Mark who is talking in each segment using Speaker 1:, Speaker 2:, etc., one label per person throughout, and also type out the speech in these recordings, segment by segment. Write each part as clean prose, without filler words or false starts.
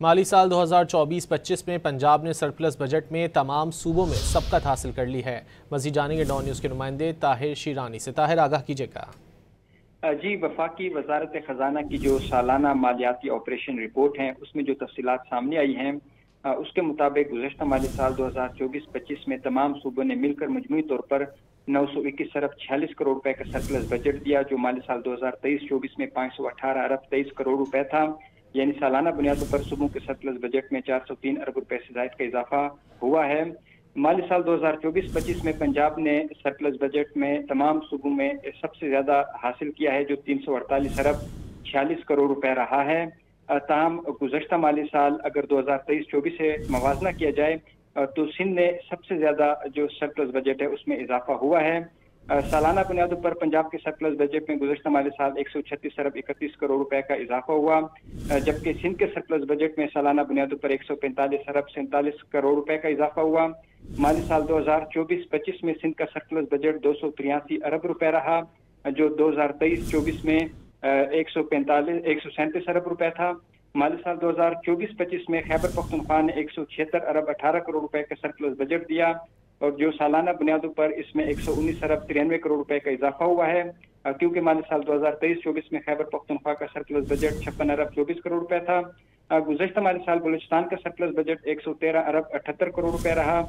Speaker 1: مالی سال 2024-25 میں پنجاب نے سرپلس بجٹ میں تمام صوبوں میں سبقت حاصل کر لی ہے۔ مزید جانیں گے ڈان نیوز کے نمائندے طاہر شیرانی سے۔ طاہر، آگاہ کیجیے گا۔
Speaker 2: جی، وفاقی وزارت خزانہ کی جو سالانہ مالیاتی آپریشن رپورٹ ہیں اس میں جو تفصیلات سامنے آئی ہیں اس کے مطابق گزشتہ مالی سال 2024-25 میں تمام صوبوں نے مل کر مجموعی طور پر 921 ارب 46 کروڑ روپے کا سرپلس بجٹ دیا، جو مالی سال 2023-24 میں 518 ارب 23 کروڑ روپے تھا۔ یعنی سالانہ بنیادوں پر صوبوں کے سرپلس بجٹ میں 403 ارب روپے سے زائد کا اضافہ ہوا ہے۔ مالی سال 2024-25 میں پنجاب نے سرپلس بجٹ میں تمام صوبوں میں سب سے زیادہ حاصل کیا ہے، جو 348 ارب 46 کروڑ روپے رہا ہے۔ تاہم گزشتہ مالی سال اگر 2023-24 سے موازنہ کیا جائے تو سندھ نے سب سے زیادہ جو سرپلس بجٹ ہے اس میں اضافہ ہوا ہے۔ سالانہ بنیادوں پر پنجاب کے سرپلس بجٹ میں گزشتہ مالی سال 136 ارب 31 کروڑ روپے کا اضافہ ہوا، جبکہ سندھ کے سرپلس بجٹ میں سالانہ بنیادوں پر 145 ارب 47 کروڑ روپے کا اضافہ ہوا۔ مالی سال 2024-25 میں سندھ کا سرپلس بجٹ 283 ارب روپے رہا، جو 2023-24 میں 137 ارب روپے تھا۔ مالی سال 2024-25 میں خیبر پختونخوا نے 176 ارب 18 کروڑ روپے کا سرپلس بجٹ دیا، اور جو سالانہ بنیادوں پر اس میں 119 ارب 93 کروڑ روپے کا اضافہ ہوا ہے، کیونکہ مالی سال 2023-24 میں خیبر پختونخوا کا سرپلس بجٹ 56 ارب 24 کروڑ روپے تھا۔ گزشتہ مالی سال بلوچستان کا سرپلس بجٹ 113 ارب 78 کروڑ روپے رہا،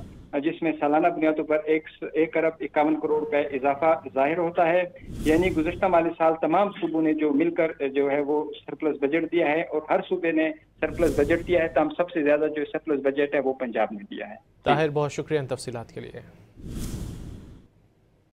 Speaker 2: جس میں سالانہ بنیادوں پر 1 ارب 51 کروڑ روپے اضافہ ظاہر ہوتا ہے۔ یعنی گزشتہ مالی سال تمام صوبوں نے جو مل کر جو ہے وہ سرپلس بجٹ دیا ہے، اور ہر صوبے نے سرپلس بجٹ دیا ہے، تاہم سب سے زیادہ جو سرپلس بجٹ ہے وہ پنجاب نے دیا ہے۔
Speaker 1: طاہر، بہت شکریہ ان تفصیلات کے لیے۔